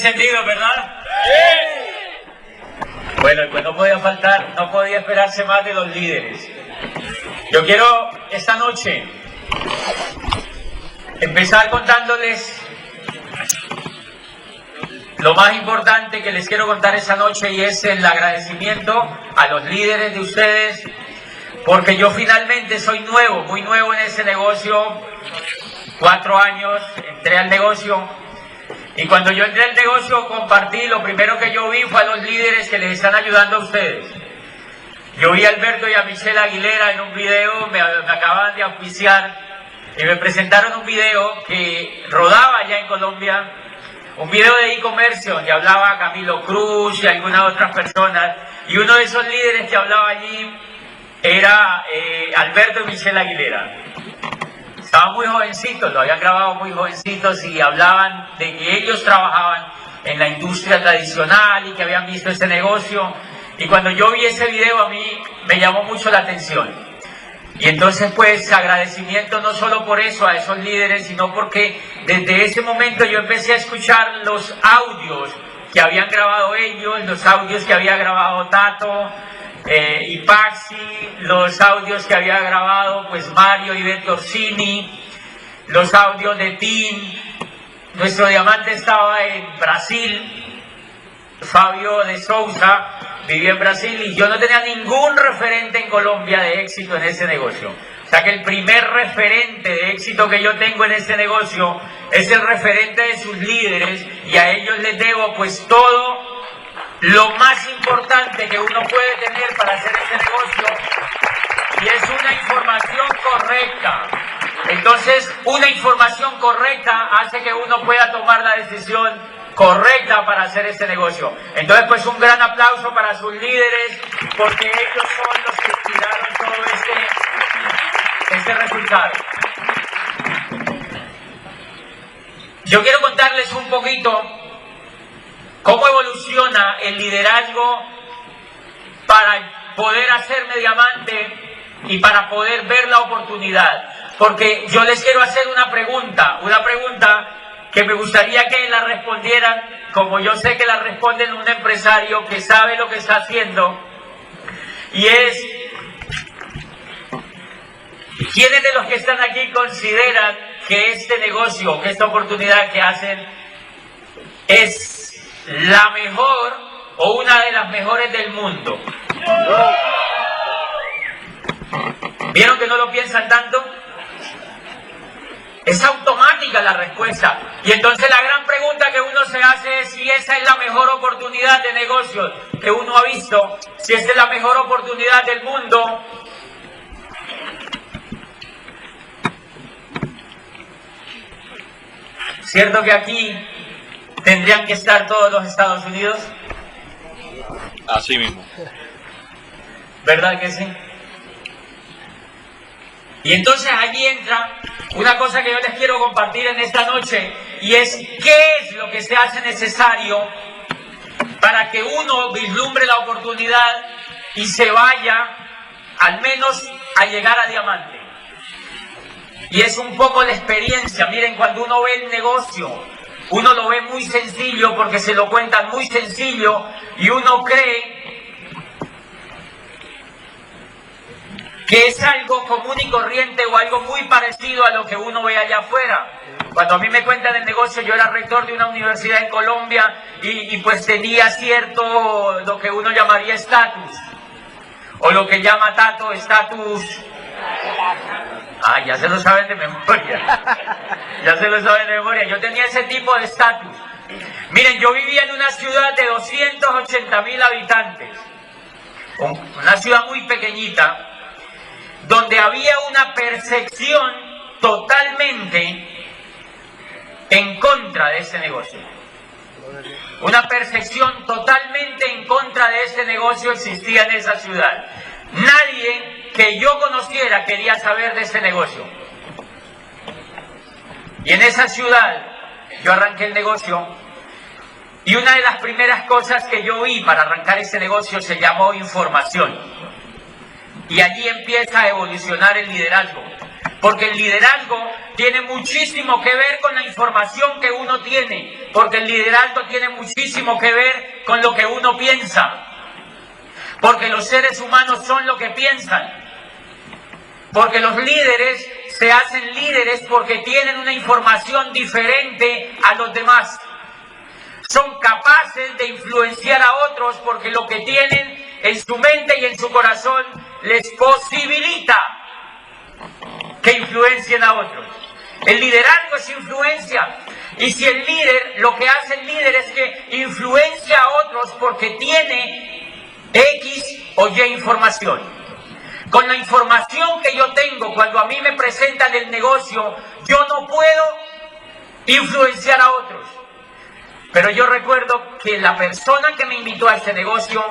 encendidos, ¿verdad? ¡Sí! Bueno, pues no podía faltar, no podía esperarse más de los líderes. Yo quiero esta noche empezar contándoles lo más importante que les quiero contar esta noche, y es el agradecimiento a los líderes de ustedes, porque yo finalmente soy nuevo, muy nuevo en ese negocio. 4 años entré al negocio, y cuando yo entré al negocio compartí, lo primero que yo vi fue a los líderes que les están ayudando a ustedes. Yo vi a Alberto y a Michelle Aguilera en un video, me acaban de auspiciar y me presentaron un video que rodaba allá en Colombia, un video de e-comercio donde hablaba Camilo Cruz y algunas otras personas, y uno de esos líderes que hablaba allí era Alberto y Michelle Aguilera. Estaban muy jovencitos, lo habían grabado muy jovencitos, y hablaban de que ellos trabajaban en la industria tradicional y que habían visto ese negocio. Y cuando yo vi ese video, a mí me llamó mucho la atención. Y entonces, pues, agradecimiento no solo por eso a esos líderes, sino porque desde ese momento yo empecé a escuchar los audios que habían grabado ellos, los audios que había grabado Tato y Paxi, los audios que había grabado pues Mario y Beto Orsini, los audios de Tim. Nuestro diamante estaba en Brasil, Fabio de Souza vivía en Brasil, y yo no tenía ningún referente en Colombia de éxito en ese negocio. O sea que el primer referente de éxito que yo tengo en este negocio es el referente de sus líderes, y a ellos les debo pues todo lo más importante que uno puede tener para hacer ese negocio, y es una información correcta. Entonces, una información correcta hace que uno pueda tomar la decisión correcta para hacer este negocio. Entonces, pues un gran aplauso para sus líderes, porque ellos son los que inspiraron todo este resultado. Yo quiero contarles un poquito cómo evoluciona el liderazgo para poder hacerme diamante y para poder ver la oportunidad. Porque yo les quiero hacer una pregunta que me gustaría que la respondieran, como yo sé que la responden un empresario que sabe lo que está haciendo, y es: ¿quiénes de los que están aquí consideran que este negocio, que esta oportunidad que hacen es la mejor o una de las mejores del mundo? ¿Vieron que no lo piensan tanto? Es automática la respuesta. Y entonces la gran pregunta que uno se hace es si esa es la mejor oportunidad de negocios que uno ha visto, si esta es la mejor oportunidad del mundo. ¿Cierto que aquí tendrían que estar todos los Estados Unidos? Así mismo. ¿Verdad que sí? Y entonces allí entra una cosa que yo les quiero compartir en esta noche, y es qué es lo que se hace necesario para que uno vislumbre la oportunidad y se vaya al menos a llegar a diamante. Y es un poco la experiencia. Miren, cuando uno ve el negocio, uno lo ve muy sencillo porque se lo cuentan muy sencillo, y uno cree que es algo común y corriente o algo muy parecido a lo que uno ve allá afuera. Cuando a mí me cuentan el negocio, yo era rector de una universidad en Colombia y pues tenía cierto, lo que uno llamaría estatus, o lo que llama Tato, estatus. Ah, ya se lo saben de memoria. Ya se lo saben de memoria. Yo tenía ese tipo de estatus. Miren, yo vivía en una ciudad de 280.000 habitantes, una ciudad muy pequeñita, donde había una percepción totalmente en contra de ese negocio. Una percepción totalmente en contra de ese negocio existía en esa ciudad. Nadie que yo conociera quería saber de ese negocio. Y en esa ciudad yo arranqué el negocio, y una de las primeras cosas que yo vi para arrancar ese negocio se llamó información. Y allí empieza a evolucionar el liderazgo. porque el liderazgo tiene muchísimo que ver con la información que uno tiene, porque el liderazgo tiene muchísimo que ver con lo que uno piensa, porque los seres humanos son lo que piensan, porque los líderes se hacen líderes porque tienen una información diferente a los demás. Son capaces de influenciar a otros porque lo que tienen en su mente y en su corazón les posibilita que influencien a otros. El liderazgo es influencia. Y si el líder, lo que hace el líder es que influencia a otros porque tiene X o Y información. Con la información que yo tengo, cuando a mí me presentan el negocio, yo no puedo influenciar a otros. Pero yo recuerdo que la persona que me invitó a este negocio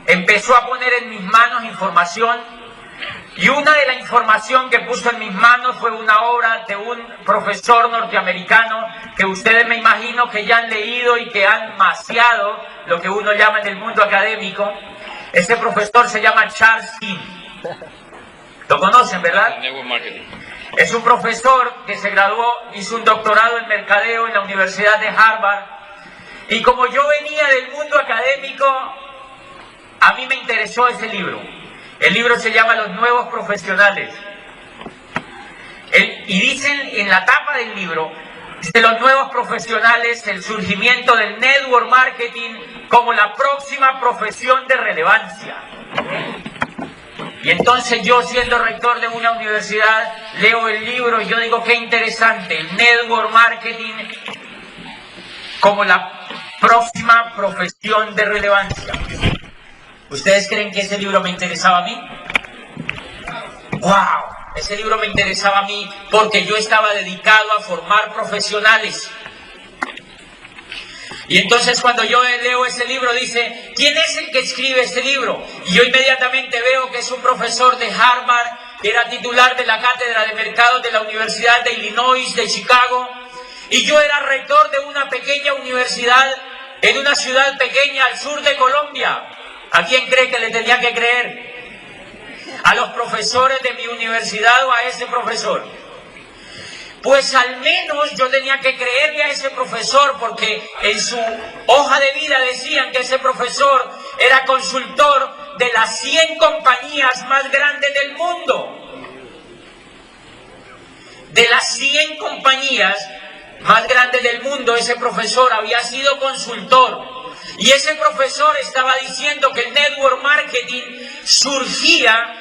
empezó a poner en mis manos información, y una de la información que puso en mis manos fue una obra de un profesor norteamericano que ustedes me imagino que ya han leído y que han maciado lo que uno llama en el mundo académico. Ese profesor se llama Charles King. ¿Lo conocen, verdad? Network Marketing. Es un profesor que se graduó, hizo un doctorado en mercadeo en la Universidad de Harvard. Y como yo venía del mundo académico, a mí me interesó ese libro. El libro se llama Los Nuevos Profesionales. Y dicen en la tapa del libro, dice Los Nuevos Profesionales, el surgimiento del network marketing como la próxima profesión de relevancia. Y entonces yo, siendo rector de una universidad, leo el libro y yo digo, qué interesante, el network marketing como la próxima profesión de relevancia. ¿Ustedes creen que ese libro me interesaba a mí? ¡Wow! Ese libro me interesaba a mí porque yo estaba dedicado a formar profesionales. Y entonces cuando yo leo ese libro dice, ¿quién es el que escribe ese libro? Y yo inmediatamente veo que es un profesor de Harvard, que era titular de la cátedra de mercados de la Universidad de Illinois, de Chicago, y yo era rector de una pequeña universidad en una ciudad pequeña al sur de Colombia. ¿A quién cree que le tenía que creer? ¿A los profesores de mi universidad o a ese profesor? Pues al menos yo tenía que creerle a ese profesor, porque en su hoja de vida decían que ese profesor era consultor de las 100 compañías más grandes del mundo. De las 100 compañías más grandes del mundo, ese profesor había sido consultor. Y ese profesor estaba diciendo que el network marketing surgía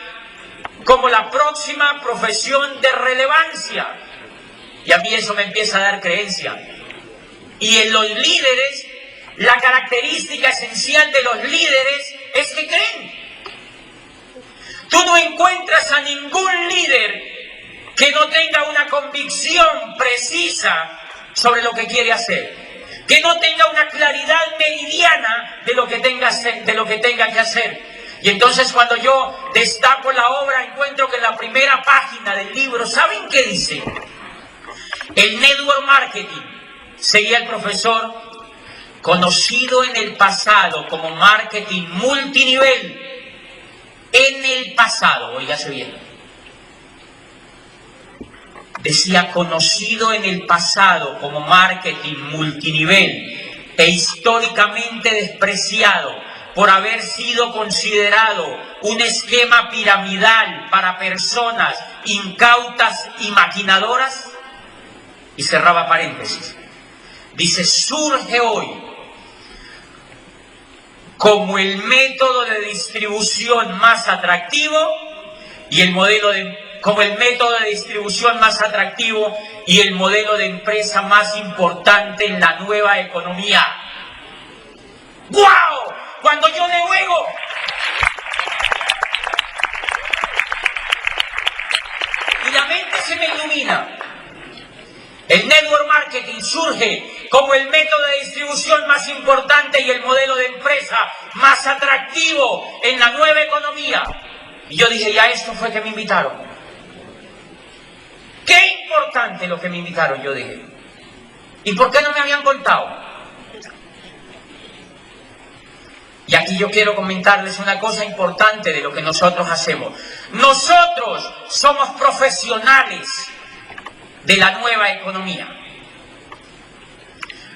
como la próxima profesión de relevancia. Y a mí eso me empieza a dar creencia. Y en los líderes, la característica esencial de los líderes es que creen. Tú no encuentras a ningún líder que no tenga una convicción precisa sobre lo que quiere hacer, que no tenga una claridad meridiana de lo que tenga que hacer. Y entonces cuando yo destapo la obra, encuentro que en la primera página del libro, ¿saben qué dice? El network marketing, seguía el profesor, conocido en el pasado como marketing multinivel. En el pasado, óigase bien, decía conocido en el pasado como marketing multinivel e históricamente despreciado por haber sido considerado un esquema piramidal para personas incautas y maquinadoras. Y cerraba paréntesis. Dice, surge hoy como el método de distribución más atractivo y el modelo como el método de distribución más atractivo y el modelo de empresa más importante en la nueva economía. ¡Guau! Cuando yo le oigo, y la mente se me ilumina. El network marketing surge como el método de distribución más importante y el modelo de empresa más atractivo en la nueva economía. Y yo dije, ya esto fue que me invitaron. Qué importante lo que me invitaron, yo dije. ¿Y por qué no me habían contado? Y aquí yo quiero comentarles una cosa importante de lo que nosotros hacemos. Nosotros somos profesionales de la nueva economía.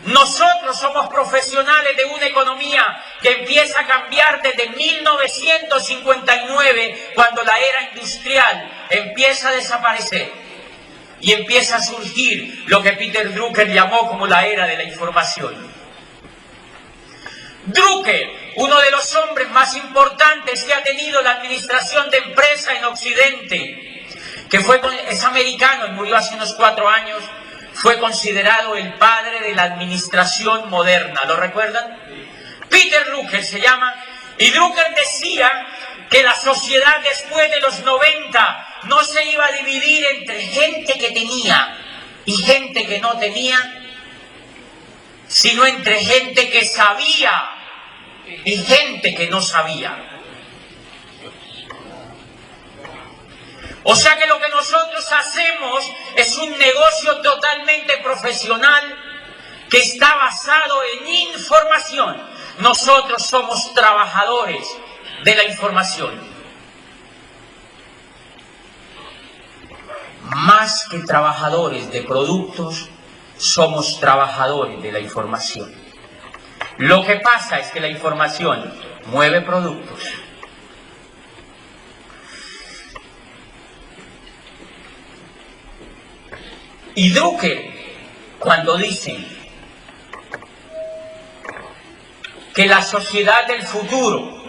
Nosotros somos profesionales de una economía que empieza a cambiar desde 1959, cuando la era industrial empieza a desaparecer y empieza a surgir lo que Peter Drucker llamó como la era de la información. Drucker, uno de los hombres más importantes que ha tenido la administración de empresa en Occidente, que es americano y murió hace unos 4 años, fue considerado el padre de la administración moderna. ¿Lo recuerdan? Peter Drucker se llama, y Drucker decía que la sociedad después de los 90 no se iba a dividir entre gente que tenía y gente que no tenía, sino entre gente que sabía y gente que no sabía. O sea que lo que nosotros hacemos es un negocio totalmente profesional que está basado en información. Nosotros somos trabajadores de la información. Más que trabajadores de productos, somos trabajadores de la información. Lo que pasa es que la información mueve productos. Y Drucker, cuando dice que la sociedad del futuro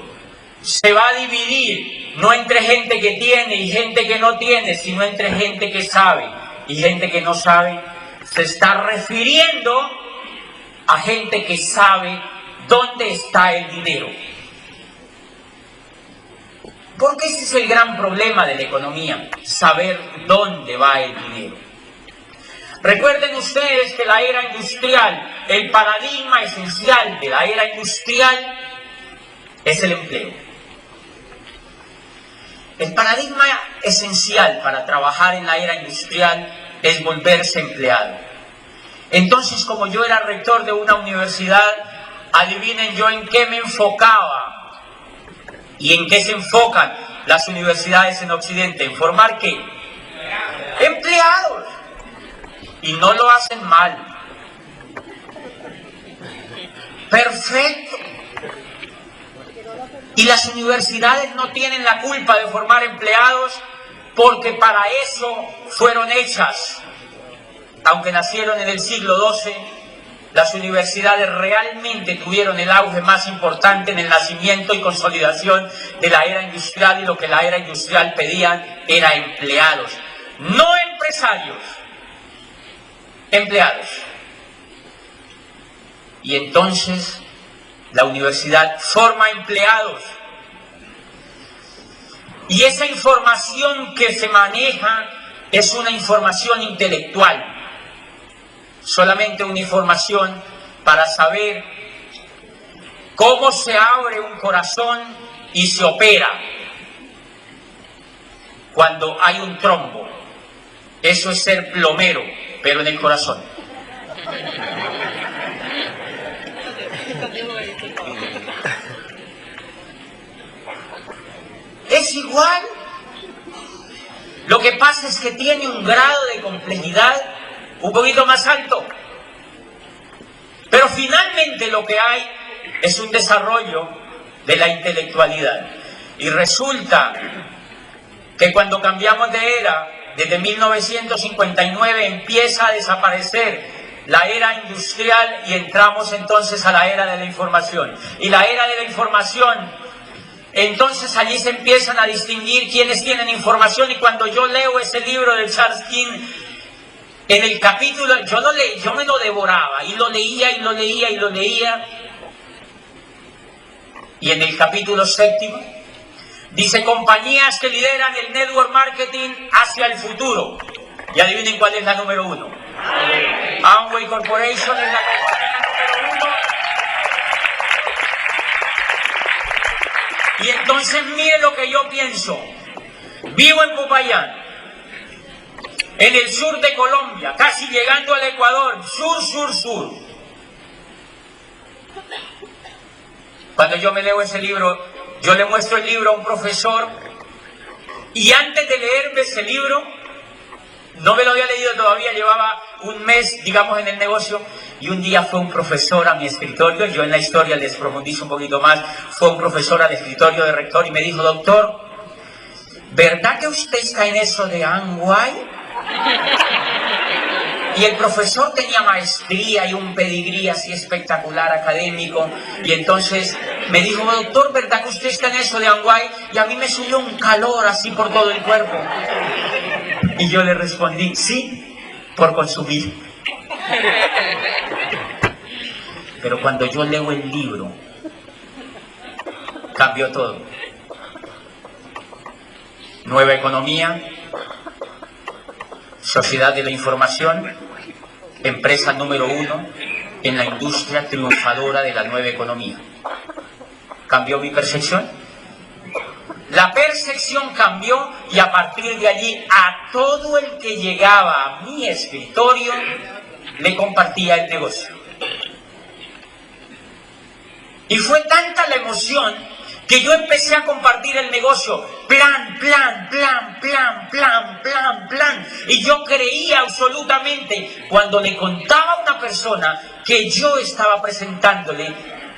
se va a dividir no entre gente que tiene y gente que no tiene, sino entre gente que sabe y gente que no sabe, se está refiriendo a gente que sabe dónde está el dinero. Porque ese es el gran problema de la economía, saber dónde va el dinero. Recuerden ustedes que la era industrial, el paradigma esencial de la era industrial es el empleo. El paradigma esencial para trabajar en la era industrial es volverse empleado. Entonces, como yo era rector de una universidad, adivinen yo en qué me enfocaba y en qué se enfocan las universidades en Occidente. ¿En formar qué? Empleados. Y no lo hacen mal. Perfecto. Y las universidades no tienen la culpa de formar empleados, porque para eso fueron hechas. Aunque nacieron en el siglo XII, las universidades realmente tuvieron el auge más importante en el nacimiento y consolidación de la era industrial, y lo que la era industrial pedían era empleados, no empresarios, empleados. Y entonces la universidad forma empleados, y esa información que se maneja es una información intelectual, solamente una información para saber cómo se abre un corazón y se opera cuando hay un trombo. Eso es ser plomero, pero en el corazón. Es igual. Lo que pasa es que tiene un grado de complejidad un poquito más alto. Pero finalmente lo que hay es un desarrollo de la intelectualidad. Y resulta que cuando cambiamos de era, desde 1959 empieza a desaparecer la era industrial y entramos entonces a la era de la información. Y la era de la información, entonces allí se empiezan a distinguir quiénes tienen información. Y cuando yo leo ese libro de Charles King, en el capítulo, yo me lo devoraba y lo leía y lo leía y lo leía. Y en el capítulo 7 dice: compañías que lideran el network marketing hacia el futuro. Y adivinen cuál es la número 1. Amway Corporation es la compañía número 1. Y entonces mire lo que yo pienso. Vivo en Popayán, en el sur de Colombia, casi llegando al Ecuador, sur. Cuando yo me leo ese libro, yo le muestro el libro a un profesor y antes de leerme ese libro, no me lo había leído todavía, llevaba un mes, digamos, en el negocio, y un día fue un profesor a mi escritorio, yo en la historia les profundizo un poquito más, fue un profesor al escritorio de rector y me dijo: doctor, ¿verdad que usted está en eso de Amway? Y el profesor tenía maestría y un pedigrí así espectacular académico, y entonces me dijo: doctor, ¿verdad que usted está en eso de Amway? Y a mí me subió un calor así por todo el cuerpo. Y yo le respondí: sí, por consumir. Pero cuando yo leo el libro, cambió todo. Nueva economía, sociedad de la información, empresa número 1 en la industria triunfadora de la nueva economía. ¿Cambió mi percepción? La percepción cambió y a partir de allí a todo el que llegaba a mi escritorio le compartía el negocio. Y fue tanta la emoción que yo empecé a compartir el negocio, plan. Y yo creía absolutamente cuando le contaba a una persona que yo estaba presentándole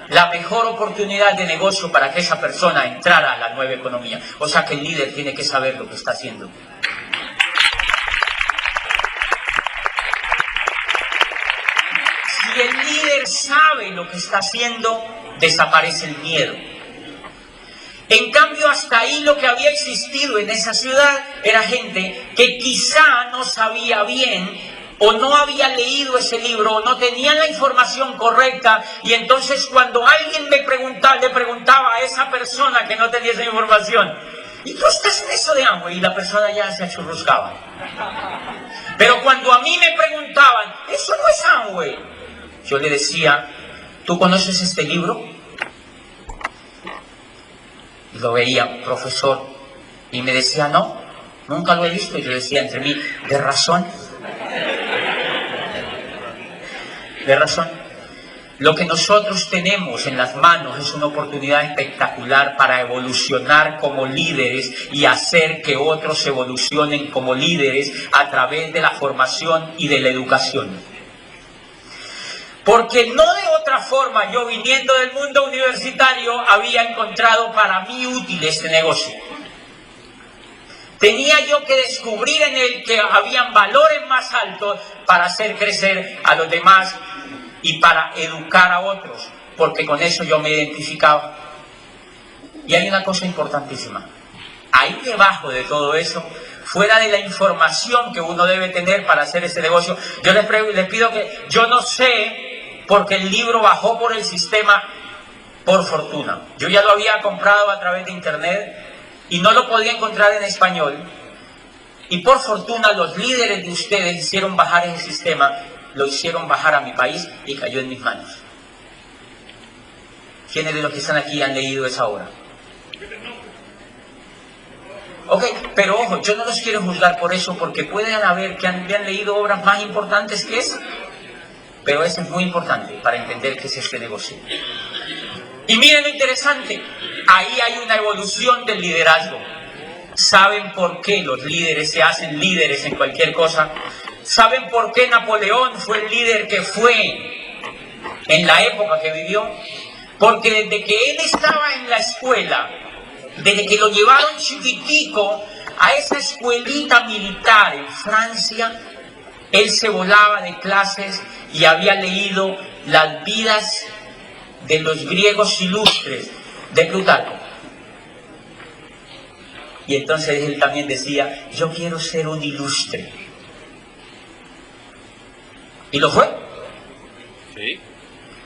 la mejor oportunidad de negocio para que esa persona entrara a la nueva economía. O sea que el líder tiene que saber lo que está haciendo. Si el líder sabe lo que está haciendo, desaparece el miedo. En cambio, hasta ahí lo que había existido en esa ciudad era gente que quizá no sabía bien o no había leído ese libro o no tenían la información correcta, y entonces cuando alguien le preguntaba a esa persona que no tenía esa información: ¿y tú estás en eso de Amway? Y la persona ya se achurruscaba. Pero cuando a mí me preguntaban: eso no es Amway, yo le decía: ¿tú conoces este libro? Y lo veía: profesor. Y me decía: no, nunca lo he visto. Y yo decía entre mí: de razón. De razón. Lo que nosotros tenemos en las manos es una oportunidad espectacular para evolucionar como líderes y hacer que otros evolucionen como líderes a través de la formación y de la educación. Porque no de otra forma yo, viniendo del mundo universitario, había encontrado para mí útil este negocio. Tenía yo que descubrir en él que habían valores más altos para hacer crecer a los demás y para educar a otros, porque con eso yo me identificaba. Y hay una cosa importantísima. Ahí debajo de todo eso, fuera de la información que uno debe tener para hacer este negocio, yo les pido que, yo no sé, porque el libro bajó por el sistema, por fortuna. Yo ya lo había comprado a través de internet y no lo podía encontrar en español. Y por fortuna los líderes de ustedes hicieron bajar ese sistema, lo hicieron bajar a mi país y cayó en mis manos. ¿Quiénes de los que están aquí han leído esa obra? Ok, pero ojo, yo no los quiero juzgar por eso, porque pueden haber que han leído obras más importantes que esa. Pero eso es muy importante para entender qué es este negocio. Y miren lo interesante, ahí hay una evolución del liderazgo. ¿Saben por qué los líderes se hacen líderes en cualquier cosa? ¿Saben por qué Napoleón fue el líder que fue en la época que vivió? Porque desde que él estaba en la escuela, desde que lo llevaron chiquitico a esa escuelita militar en Francia, él se volaba de clases y había leído las vidas de los griegos ilustres de Plutarco. Y entonces él también decía: yo quiero ser un ilustre. Y lo fue. Sí.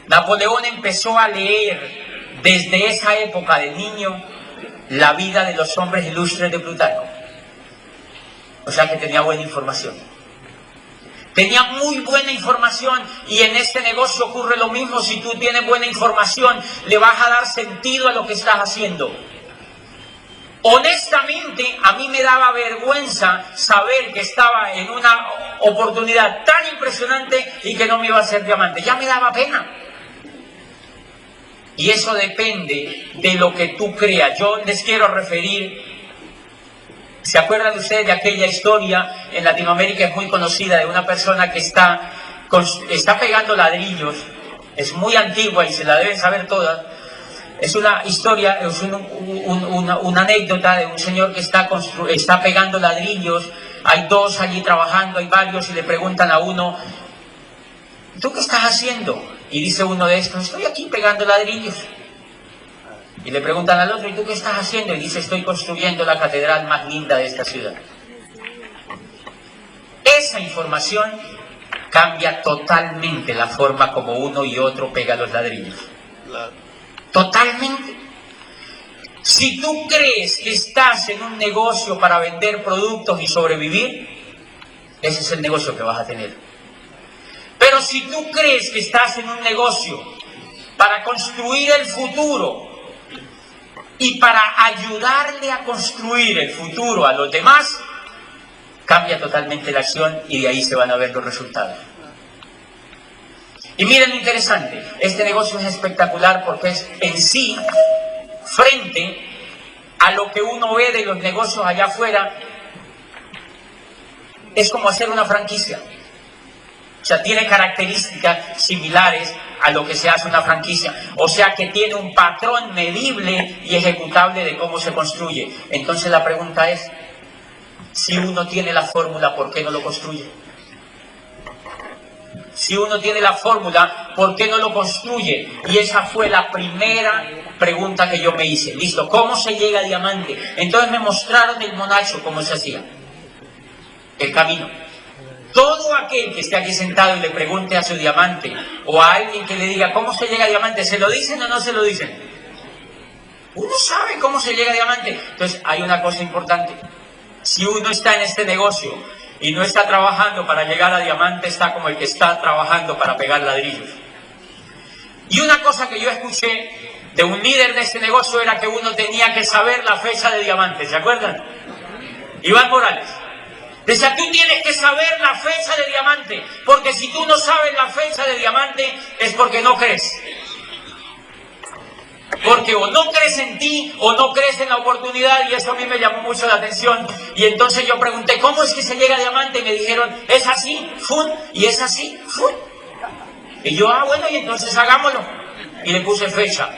Napoleón empezó a leer desde esa época de niño la vida de los hombres ilustres de Plutarco. O sea que tenía buena información. Tenía muy buena información, y en este negocio ocurre lo mismo. Si tú tienes buena información, le vas a dar sentido a lo que estás haciendo. Honestamente, a mí me daba vergüenza saber que estaba en una oportunidad tan impresionante y que no me iba a hacer diamante. Ya me daba pena. Y eso depende de lo que tú creas. Yo les quiero referir, ¿se acuerdan ustedes de aquella historia en Latinoamérica, es muy conocida, de una persona que está pegando ladrillos? Es muy antigua y se la deben saber todas. Es una historia, es una anécdota de un señor que está pegando ladrillos. Hay dos allí trabajando, hay varios, y le preguntan a uno: ¿tú qué estás haciendo? Y dice uno de estos: estoy aquí pegando ladrillos. Y le preguntan al otro: ¿y tú qué estás haciendo? Y dice: estoy construyendo la catedral más linda de esta ciudad. Esa información cambia totalmente la forma como uno y otro pega los ladrillos. Totalmente. Si tú crees que estás en un negocio para vender productos y sobrevivir, ese es el negocio que vas a tener. Pero si tú crees que estás en un negocio para construir el futuro y para ayudarle a construir el futuro a los demás, cambia totalmente la acción y de ahí se van a ver los resultados. Y miren lo interesante, este negocio es espectacular porque es en sí, frente a lo que uno ve de los negocios allá afuera, es como hacer una franquicia. O sea, tiene características similares a lo que se hace una franquicia. O sea, que tiene un patrón medible y ejecutable de cómo se construye. Entonces la pregunta es, si uno tiene la fórmula, ¿por qué no lo construye? Si uno tiene la fórmula, ¿por qué no lo construye? Y esa fue la primera pregunta que yo me hice. Listo, ¿cómo se llega a diamante? Entonces me mostraron el monacho, cómo se hacía. El camino. Todo aquel que esté aquí sentado y le pregunte a su diamante, o a alguien que le diga cómo se llega a diamante, ¿se lo dicen o no se lo dicen? Uno sabe cómo se llega a diamante. Entonces hay una cosa importante. Si uno está en este negocio y no está trabajando para llegar a diamante, está como el que está trabajando para pegar ladrillos. Y una cosa que yo escuché de un líder de este negocio era que uno tenía que saber la fecha de diamante. ¿Se acuerdan? Iván Morales. Decía: tú tienes que saber la fecha de diamante, porque si tú no sabes la fecha de diamante es porque no crees. Porque o no crees en ti o no crees en la oportunidad, y eso a mí me llamó mucho la atención. Y entonces yo pregunté: ¿cómo es que se llega a diamante? Y me dijeron: es así, ¡fun! Y es así, ¡fun! Y yo: bueno, y entonces hagámoslo. Y le puse fecha,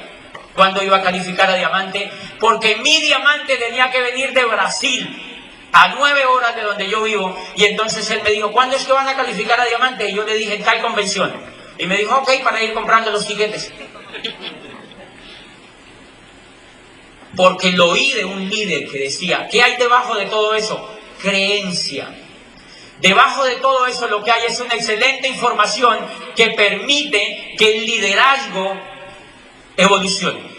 cuando iba a calificar a diamante, porque mi diamante tenía que venir de Brasil, a 9 horas de donde yo vivo. Y entonces él me dijo: ¿cuándo es que van a calificar a diamante? Y yo le dije: en tal convención. Y me dijo: ok, para ir comprando los tiquetes. Porque lo oí de un líder que decía: ¿qué hay debajo de todo eso? Creencia. Debajo de todo eso lo que hay es una excelente información que permite que el liderazgo evolucione.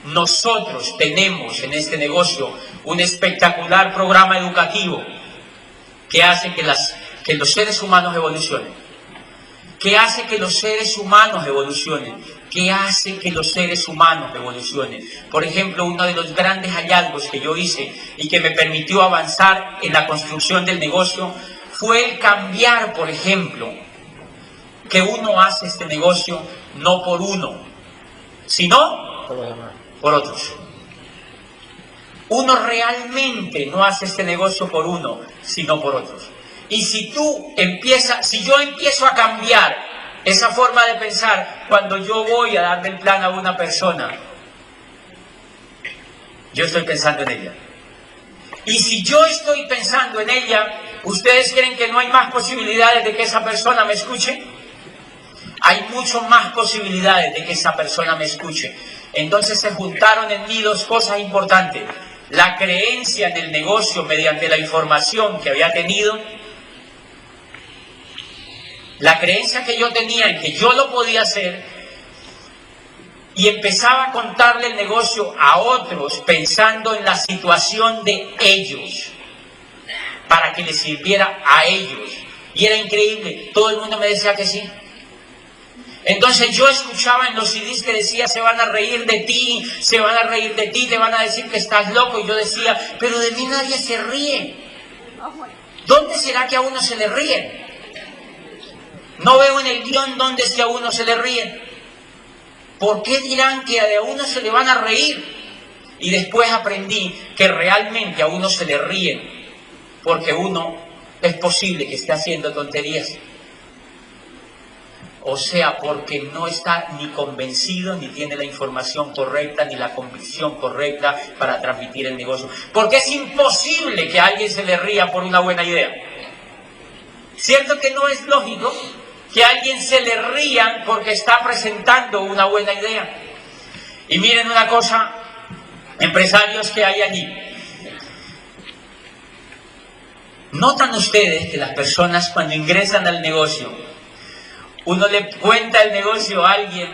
Nosotros tenemos en este negocio un espectacular programa educativo que hace que los seres humanos evolucionen. Que hace que los seres humanos evolucionen. Que hace que los seres humanos evolucionen. Por ejemplo, uno de los grandes hallazgos que yo hice y que me permitió avanzar en la construcción del negocio fue el cambiar, por ejemplo, que uno hace este negocio no por uno, sino por otros. Uno realmente no hace este negocio por uno, sino por otros. Y si yo empiezo a cambiar esa forma de pensar cuando yo voy a darle el plan a una persona, yo estoy pensando en ella. Y si yo estoy pensando en ella, ¿ustedes creen que no hay más posibilidades de que esa persona me escuche? Hay mucho más posibilidades de que esa persona me escuche. Entonces se juntaron en mí dos cosas importantes: la creencia en el negocio mediante la información que había tenido, la creencia que yo tenía en que yo lo podía hacer, y empezaba a contarle el negocio a otros pensando en la situación de ellos, para que les sirviera a ellos. Y era increíble, todo el mundo me decía que sí. Entonces yo escuchaba en los CDs que decía: se van a reír de ti, se van a reír de ti, te van a decir que estás loco. Y yo decía: pero de mí nadie se ríe. ¿Dónde será que a uno se le ríe? No veo en el guión dónde es que a uno se le ríe. ¿Por qué dirán que a uno se le van a reír? Y después aprendí que realmente a uno se le ríen, porque uno es posible que esté haciendo tonterías. O sea, porque no está ni convencido, ni tiene la información correcta, ni la convicción correcta para transmitir el negocio. Porque es imposible que a alguien se le ría por una buena idea. ¿Cierto que no es lógico que a alguien se le ría porque está presentando una buena idea? Y miren una cosa, empresarios que hay allí. ¿Notan ustedes que las personas cuando ingresan al negocio, uno le cuenta el negocio a alguien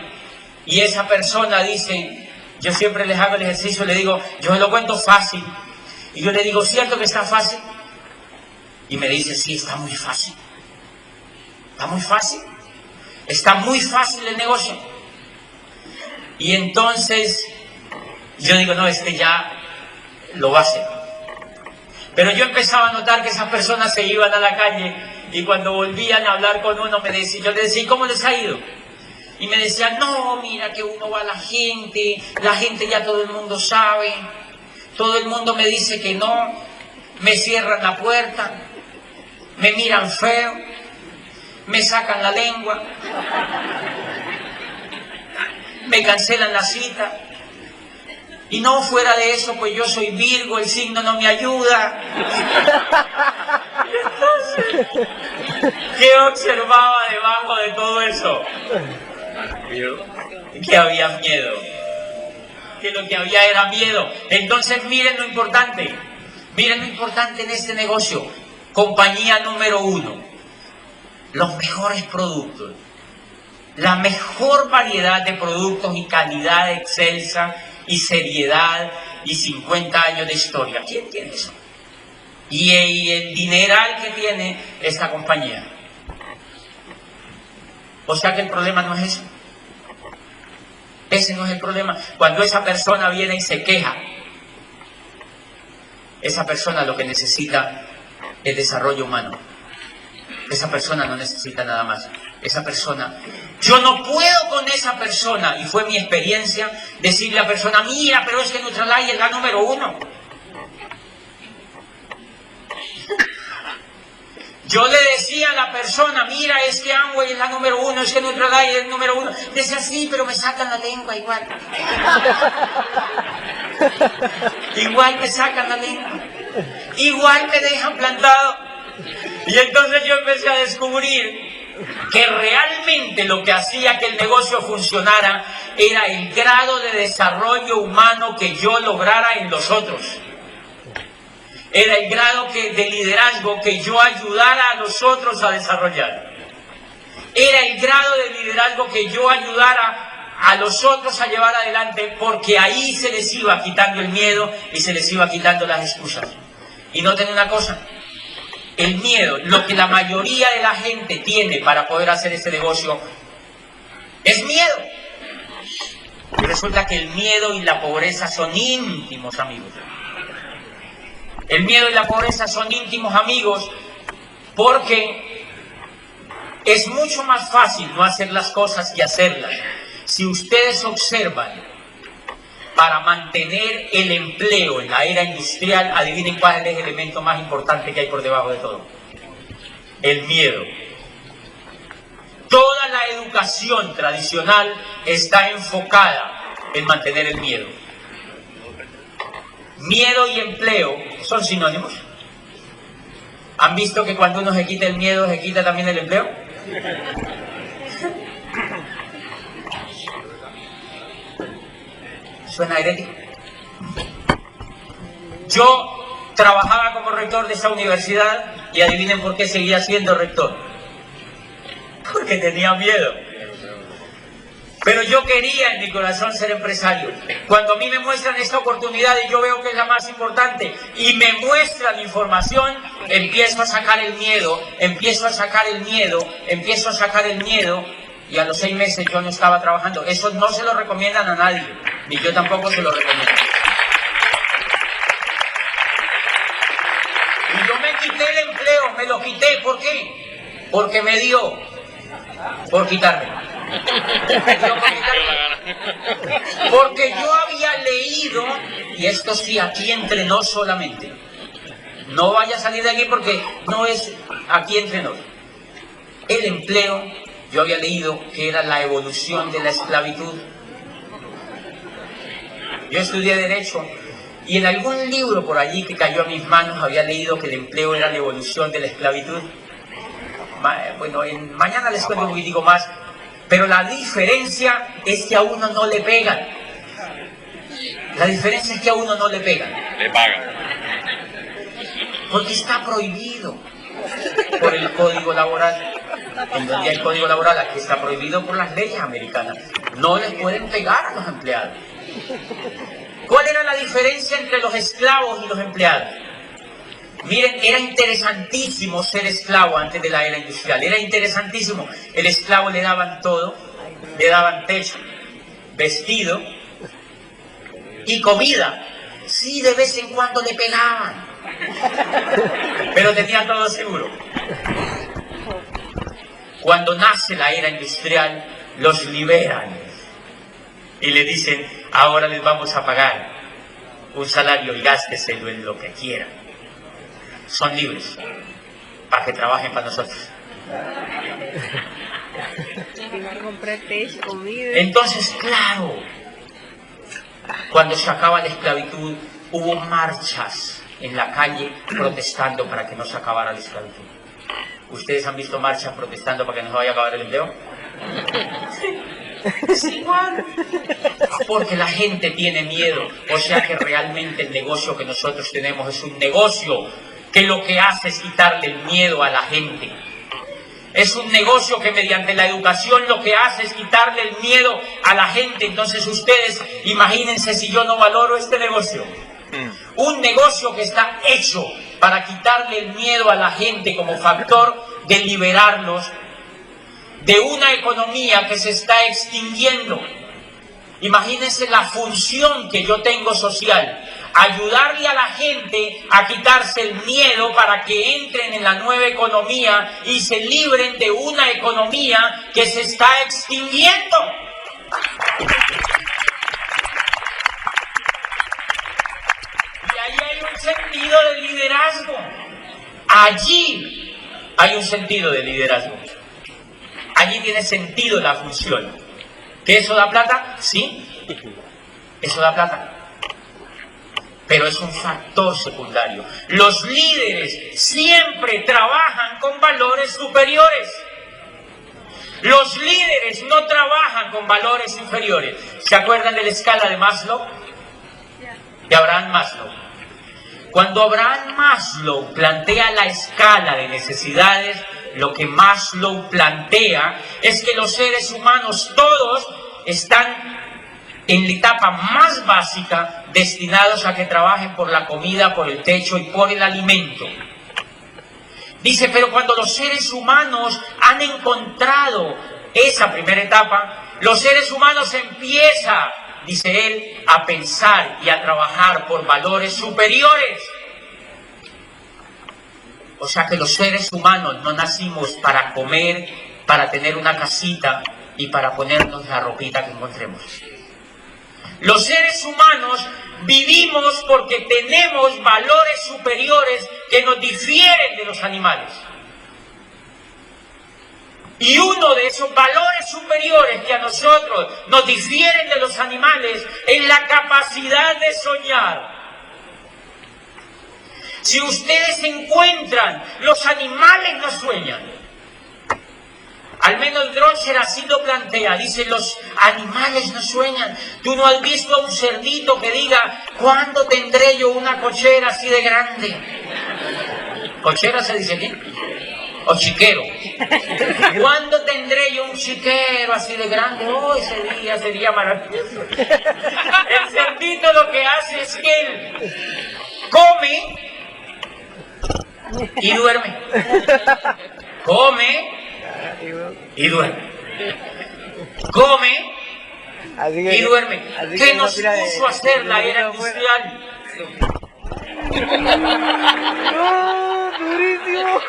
y esa persona dice, yo siempre les hago el ejercicio, le digo, yo me lo cuento fácil, y yo le digo, ¿cierto que está fácil? Y me dice, sí, está muy fácil. ¿Está muy fácil? Está muy fácil el negocio. Y entonces yo digo, no, este ya lo va a hacer. Pero yo empezaba a notar que esas personas se iban a la calle y cuando volvían a hablar con uno, yo le decía, ¿cómo les ha ido? Y me decían, no, mira que uno va a la gente ya todo el mundo sabe, todo el mundo me dice que no, me cierran la puerta, me miran feo, me sacan la lengua, me cancelan la cita. Y no, fuera de eso, pues yo soy Virgo, el signo no me ayuda. Entonces, ¿qué observaba debajo de todo eso? Que había miedo. Que lo que había era miedo. Entonces miren lo importante. Miren lo importante en este negocio. Compañía número 1. Los mejores productos. La mejor variedad de productos y calidad excelsa y seriedad y 50 años de historia. ¿Quién tiene eso? Y el dineral que tiene esta compañía. O sea que el problema no es eso. Ese no es el problema. Cuando esa persona viene y se queja, esa persona lo que necesita es desarrollo humano. Esa persona no necesita nada más. Esa persona, yo no puedo con esa persona, y fue mi experiencia decirle a la persona, mira, pero es que Nutrilite es la número 1. Yo le decía a la persona, mira, es que Amway es la número 1, es que Nutrilite es el número 1. Decía, sí, pero me sacan la lengua igual. Igual me sacan la lengua. Igual me dejan plantado. Y entonces yo empecé a descubrir que realmente lo que hacía que el negocio funcionara era el grado de desarrollo humano que yo lograra en los otros. Era el grado de liderazgo que yo ayudara a los otros a desarrollar. Era el grado de liderazgo que yo ayudara a los otros a llevar adelante, porque ahí se les iba quitando el miedo y se les iba quitando las excusas. Y noten una cosa. El miedo, lo que la mayoría de la gente tiene para poder hacer este negocio, es miedo. Y resulta que el miedo y la pobreza son íntimos amigos. El miedo y la pobreza son íntimos amigos porque es mucho más fácil no hacer las cosas que hacerlas. Si ustedes observan, para mantener el empleo en la era industrial, adivinen cuál es el elemento más importante que hay por debajo de todo. El miedo. Toda la educación tradicional está enfocada en mantener el miedo. Miedo y empleo son sinónimos. ¿Han visto que cuando uno se quita el miedo, se quita también el empleo? ¿Suena herético? Yo trabajaba como rector de esa universidad y adivinen por qué seguía siendo rector. Porque tenía miedo. Pero yo quería en mi corazón ser empresario. Cuando a mí me muestran esta oportunidad y yo veo que es la más importante y me muestran información, empiezo a sacar el miedo, y a los 6 meses yo no estaba trabajando. Eso no se lo recomiendan a nadie, ni yo tampoco se lo recomiendo. Y yo me quité el empleo, me lo quité. ¿Por qué? Porque me dio por quitarme. Me dio por quitarme. Porque yo había leído, y esto sí, aquí entrenó solamente. No vaya a salir de aquí porque no es aquí entrenó. El empleo, yo había leído que era la evolución de la esclavitud. Yo estudié Derecho y en algún libro por allí que cayó a mis manos había leído que el empleo era la evolución de la esclavitud. Bueno, mañana les cuento un poquitico más, pero la diferencia es que a uno no le pegan. La diferencia es que a uno no le pegan. Le pagan. Porque está prohibido por el Código Laboral. En donde hay Código Laboral, aquí está prohibido por las leyes americanas. No les pueden pegar a los empleados. ¿Cuál era la diferencia entre los esclavos y los empleados? Miren, era interesantísimo ser esclavo antes de la era industrial. Era interesantísimo. El esclavo le daban todo, le daban techo, vestido y comida. Sí, de vez en cuando le pegaban, pero tenía todo seguro. Cuando nace la era industrial, los liberan y le dicen, ahora les vamos a pagar un salario y gásteselo en lo que quieran. Son libres para que trabajen para nosotros. Entonces, claro, cuando se acaba la esclavitud, hubo marchas en la calle protestando para que no se acabara la esclavitud. ¿Ustedes han visto marchas protestando para que no se vaya a acabar el empleo? Es igual. Porque la gente tiene miedo. O sea que realmente el negocio que nosotros tenemos es un negocio que lo que hace es quitarle el miedo a la gente. Es un negocio que mediante la educación lo que hace es quitarle el miedo a la gente. Entonces ustedes imagínense si yo no valoro este negocio. Un negocio que está hecho para quitarle el miedo a la gente como factor de liberarlos de una economía que se está extinguiendo. Imagínense la función que yo tengo social, ayudarle a la gente a quitarse el miedo para que entren en la nueva economía y se libren de una economía que se está extinguiendo. Y ahí hay un sentido de liderazgo. Allí hay un sentido de liderazgo. Allí tiene sentido la función. ¿Que eso da plata? Sí, eso da plata. Pero es un factor secundario. Los líderes siempre trabajan con valores superiores. Los líderes no trabajan con valores inferiores. ¿Se acuerdan de la escala de Maslow? De Abraham Maslow. Cuando Abraham Maslow plantea la escala de necesidades, lo que Maslow plantea es que los seres humanos todos están en la etapa más básica destinados a que trabajen por la comida, por el techo y por el alimento. Dice, pero cuando los seres humanos han encontrado esa primera etapa, los seres humanos empiezan, dice él, a pensar y a trabajar por valores superiores. O sea que los seres humanos no nacimos para comer, para tener una casita y para ponernos la ropita que encontremos. Los seres humanos vivimos porque tenemos valores superiores que nos difieren de los animales. Y uno de esos valores superiores que a nosotros nos difieren de los animales es la capacidad de soñar. Si ustedes encuentran, los animales no sueñan. Al menos Drosser así lo plantea, dice, los animales no sueñan. Tú no has visto a un cerdito que diga, ¿cuándo tendré yo una cochera así de grande? ¿Cochera se dice aquí? ¿O chiquero? ¿Cuándo tendré yo un chiquero así de grande? Oh, ese día sería maravilloso. El cerdito lo que hace es que él come y duerme. Come y duerme. Come y duerme. ¿Qué nos puso a hacer la era industrial? ¡No! ¡Durísimo!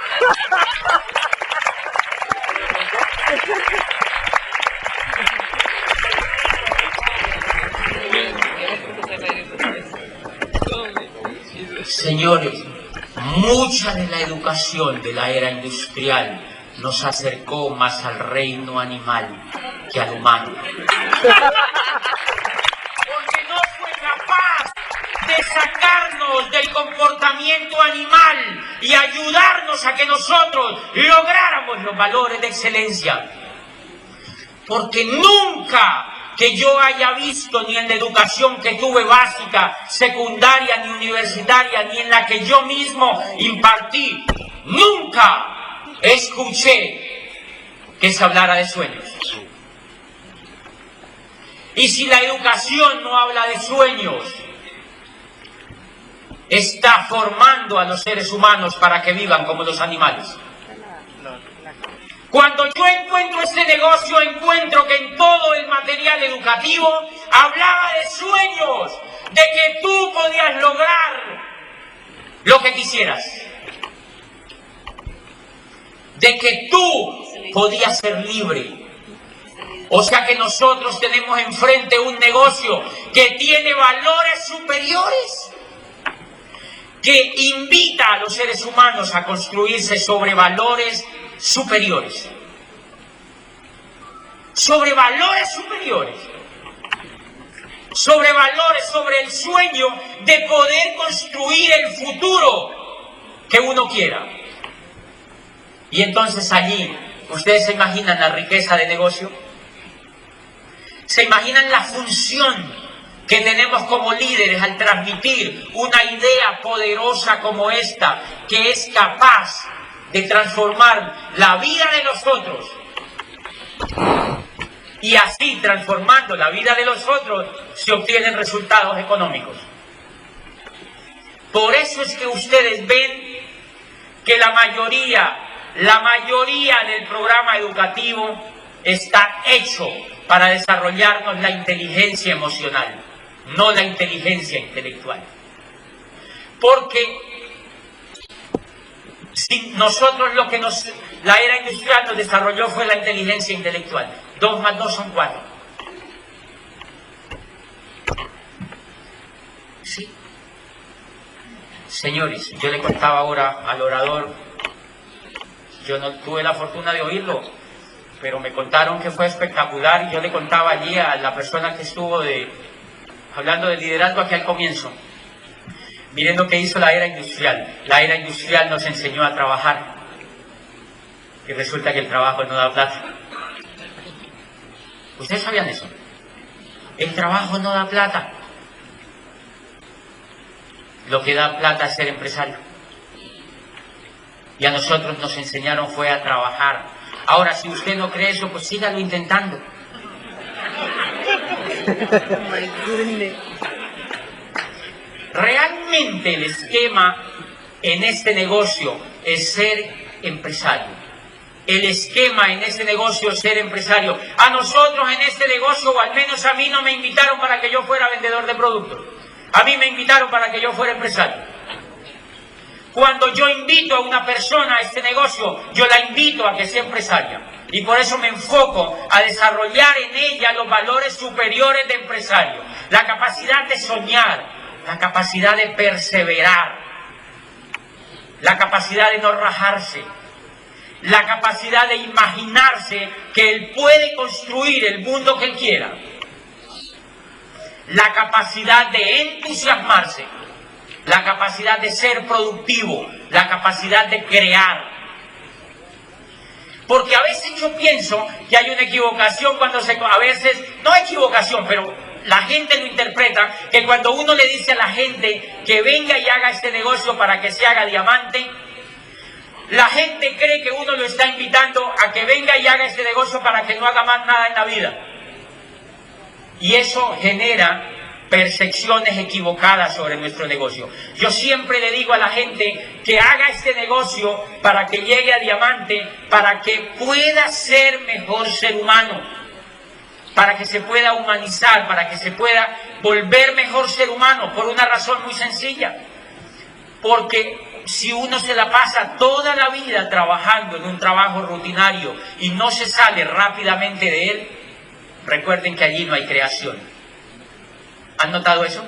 Señores, mucha de la educación de la era industrial nos acercó más al reino animal que al humano. Porque no fue capaz de sacarnos del comportamiento animal y ayudarnos a que nosotros lográramos los valores de excelencia. Porque nunca que yo haya visto, ni en la educación que tuve básica, secundaria, ni universitaria, ni en la que yo mismo impartí, nunca escuché que se hablara de sueños. Y si la educación no habla de sueños, está formando a los seres humanos para que vivan como los animales. Cuando yo encuentro este negocio, encuentro que en todo el material educativo hablaba de sueños, de que tú podías lograr lo que quisieras, de que tú podías ser libre. O sea que nosotros tenemos enfrente un negocio que tiene valores superiores, que invita a los seres humanos a construirse sobre valores superiores. Sobre valores superiores. Sobre valores, sobre el sueño de poder construir el futuro que uno quiera. Y entonces allí, ¿ustedes se imaginan la riqueza de negocio? ¿Se imaginan la función que tenemos como líderes al transmitir una idea poderosa como esta, que es capaz de transformar la vida de los otros? Y así, transformando la vida de los otros, se obtienen resultados económicos. Por eso es que ustedes ven que la mayoría del programa educativo está hecho para desarrollarnos la inteligencia emocional, no la inteligencia intelectual. Porque si nosotros la era industrial nos desarrolló fue la inteligencia intelectual. 2 más 2 son 4. Sí. Señores, yo le contaba ahora al orador, yo no tuve la fortuna de oírlo, pero me contaron que fue espectacular, y yo le contaba allí a la persona que estuvo hablando de liderazgo aquí al comienzo. Miren lo que hizo la era industrial. La era industrial nos enseñó a trabajar. Y resulta que el trabajo no da plata. ¿Ustedes sabían eso? El trabajo no da plata. Lo que da plata es ser empresario. Y a nosotros nos enseñaron fue a trabajar. Ahora, si usted no cree eso, pues sígalo intentando. Realmente el esquema en este negocio es ser empresario. El esquema en este negocio es ser empresario. A nosotros en este negocio, o al menos a mí, no me invitaron para que yo fuera vendedor de productos. A mí me invitaron para que yo fuera empresario. Cuando yo invito a una persona a este negocio, yo la invito a que sea empresaria. Y por eso me enfoco a desarrollar en ella los valores superiores de empresario. La capacidad de soñar, la capacidad de perseverar, la capacidad de no rajarse, la capacidad de imaginarse que él puede construir el mundo que él quiera, la capacidad de entusiasmarse, la capacidad de ser productivo, la capacidad de crear. Porque a veces yo pienso que hay una equivocación a veces, no equivocación, pero la gente lo interpreta, que cuando uno le dice a la gente que venga y haga este negocio para que se haga diamante, la gente cree que uno lo está invitando a que venga y haga este negocio para que no haga más nada en la vida. Y eso genera percepciones equivocadas sobre nuestro negocio. Yo siempre le digo a la gente que haga este negocio para que llegue a diamante, para que pueda ser mejor ser humano, para que se pueda humanizar, para que se pueda volver mejor ser humano, por una razón muy sencilla. Porque si uno se la pasa toda la vida trabajando en un trabajo rutinario y no se sale rápidamente de él, recuerden que allí no hay creación. ¿Han notado eso?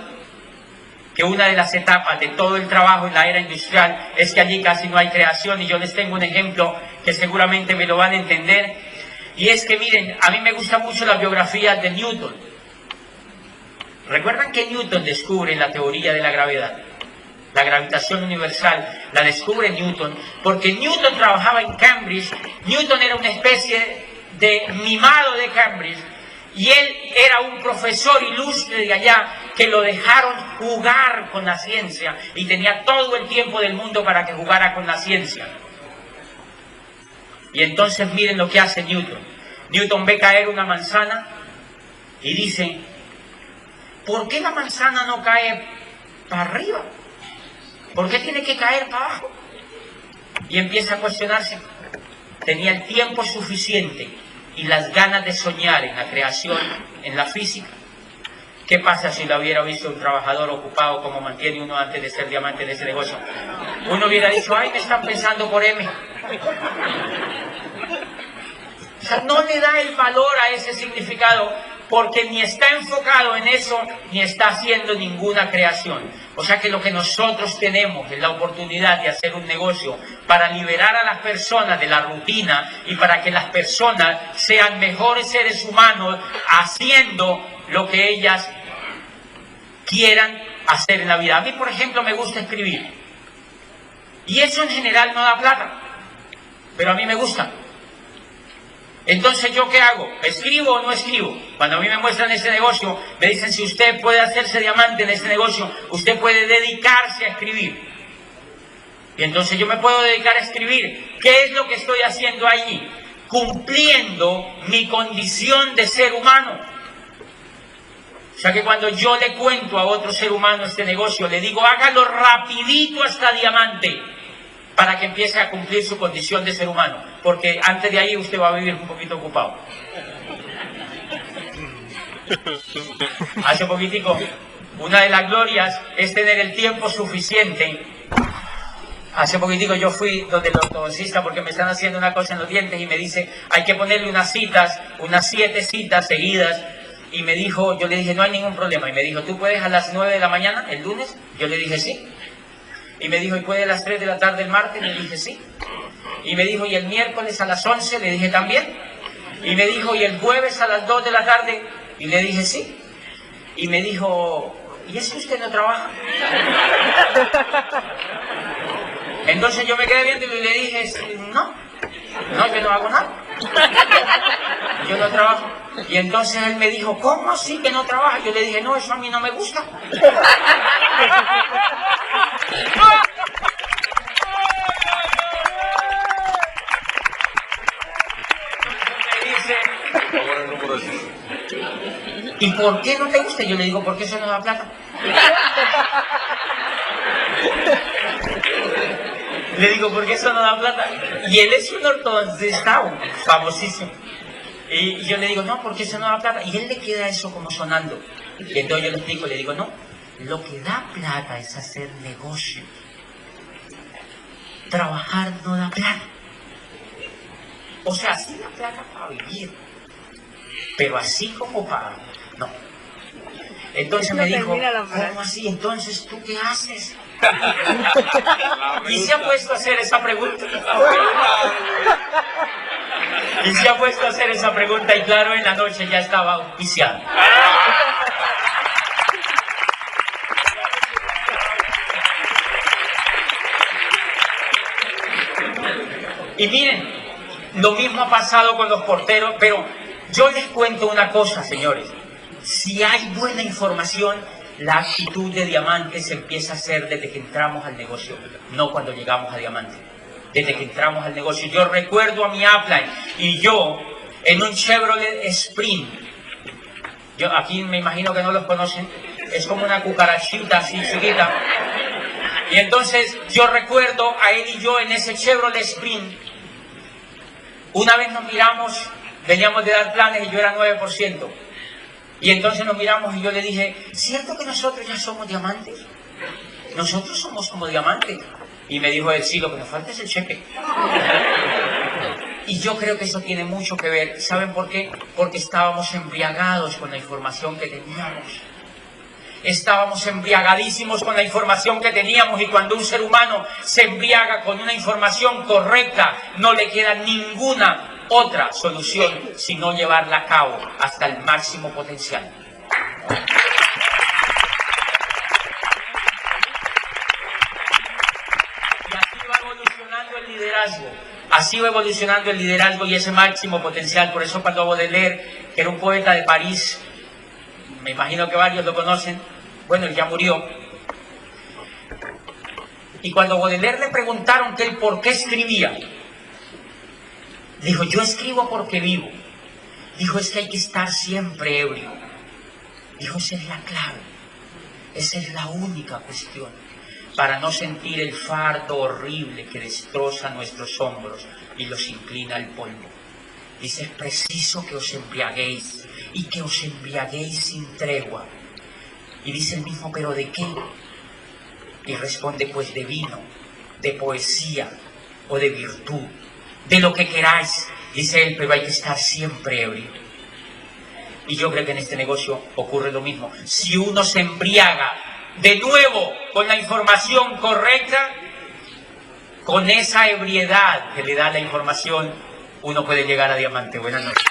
que una de las etapas de todo el trabajo en la era industrial es que allí casi no hay creación, y yo les tengo un ejemplo que seguramente me lo van a entender, y es que miren, a mí me gusta mucho la biografía de Newton. ¿Recuerdan que Newton descubre la teoría de la gravedad? La gravitación universal la descubre Newton, porque Newton trabajaba en Cambridge. Newton era una especie de mimado de Cambridge, y él era un profesor ilustre de allá, que lo dejaron jugar con la ciencia, y tenía todo el tiempo del mundo para que jugara con la ciencia. Y entonces miren lo que hace Newton. Newton ve caer una manzana y dice, ¿por qué la manzana no cae para arriba? ¿Por qué tiene que caer para abajo? Y empieza a cuestionarse. Tenía el tiempo suficiente y las ganas de soñar en la creación, en la física. ¿Qué pasa si lo hubiera visto un trabajador ocupado como mantiene uno antes de ser diamante de ese negocio? Uno hubiera dicho, ay, me están pensando por M. O sea, no le da el valor a ese significado, porque ni está enfocado en eso, ni está haciendo ninguna creación. O sea que lo que nosotros tenemos es la oportunidad de hacer un negocio para liberar a las personas de la rutina, y para que las personas sean mejores seres humanos haciendo lo que ellas quieran hacer en la vida. A mí, por ejemplo, me gusta escribir, y eso en general no da plata, pero a mí me gusta. Entonces, ¿yo qué hago? ¿Escribo o no escribo? Cuando a mí me muestran ese negocio, me dicen, si usted puede hacerse diamante en ese negocio, usted puede dedicarse a escribir. Y entonces yo me puedo dedicar a escribir. ¿Qué es lo que estoy haciendo allí? Cumpliendo mi condición de ser humano. O sea que cuando yo le cuento a otro ser humano este negocio, le digo, hágalo rapidito hasta diamante, para que empiece a cumplir su condición de ser humano, porque antes de ahí usted va a vivir un poquito ocupado. Hace poquitico, una de las glorias es tener el tiempo suficiente. Hace poquitico yo fui donde el ortodoncista, porque me están haciendo una cosa en los dientes, y me dice, hay que ponerle unas citas, unas 7 citas seguidas, y me dijo, yo le dije, no hay ningún problema, y me dijo, ¿tú puedes a las 9 de la mañana, el lunes? Yo le dije, sí. Y me dijo, ¿y puede a las 3 de la tarde el martes? Le dije, sí. Y me dijo, ¿y el miércoles a las 11? Le dije, también. Y me dijo, ¿y el jueves a las 2 de la tarde? Y le dije, sí. Y me dijo, ¿y es que usted no trabaja? Entonces yo me quedé viendo y le dije, no, yo no hago nada. Yo no trabajo. Y entonces él me dijo, ¿cómo así que no trabaja? Yo le dije, no, eso a mí no me gusta. ¿Y por qué no te gusta? Yo le digo, porque eso no da plata. Le digo, ¿por qué eso no da plata? Y él es un ortodoncista famosísimo. Y yo le digo, no, porque eso no da plata. Y él le queda eso como sonando. Y entonces yo le explico, le digo, no, lo que da plata es hacer negocio. Trabajar no da plata. O sea, sí da plata para vivir, pero así como para... no. Entonces me dijo, ¿cómo así? Entonces, ¿tú qué haces? Y se ha puesto a hacer esa pregunta. Y se ha puesto a hacer esa pregunta, y claro, en la noche ya estaba auspiciado. Y miren, lo mismo ha pasado con los porteros, pero yo les cuento una cosa, señores. Si hay buena información, la actitud de diamante se empieza a hacer desde que entramos al negocio, no cuando llegamos a diamante. Desde que entramos al negocio. Yo recuerdo a mi upline y yo en un Chevrolet Sprint. Yo aquí me imagino que no los conocen. Es como una cucarachita así chiquita. Y entonces yo recuerdo a él y yo en ese Chevrolet Sprint. Una vez nos miramos, veníamos de dar planes y yo era 9%. Y entonces nos miramos y yo le dije, ¿cierto que nosotros ya somos diamantes? Nosotros somos como diamantes. Y me dijo él, sí, lo que nos falta es el cheque. Y yo creo que eso tiene mucho que ver. ¿Saben por qué? Porque estábamos embriagados con la información que teníamos. estábamos embriagadísimos con la información que teníamos, y cuando un ser humano se embriaga con una información correcta, no le queda ninguna otra solución sino llevarla a cabo hasta el máximo potencial. Y así va evolucionando el liderazgo. Así va evolucionando el liderazgo y ese máximo potencial. Por eso cuando Baudelaire, que era un poeta de París, me imagino que varios lo conocen, bueno, él ya murió. Y cuando Baudelaire le preguntaron que él por qué escribía, dijo, yo escribo porque vivo. Dijo, es que hay que estar siempre ebrio. Dijo, esa es la clave. Esa es la única cuestión para no sentir el fardo horrible que destroza nuestros hombros y los inclina al polvo. Dice, es preciso que os embriaguéis, y que os embriaguéis sin tregua. Y dice el mismo, ¿pero de qué? Y responde, pues de vino, de poesía o de virtud, de lo que queráis. Dice él, pero hay que estar siempre ebrio. Y yo creo que en este negocio ocurre lo mismo. Si uno se embriaga de nuevo con la información correcta, con esa ebriedad que le da la información, uno puede llegar a diamante. Buenas noches.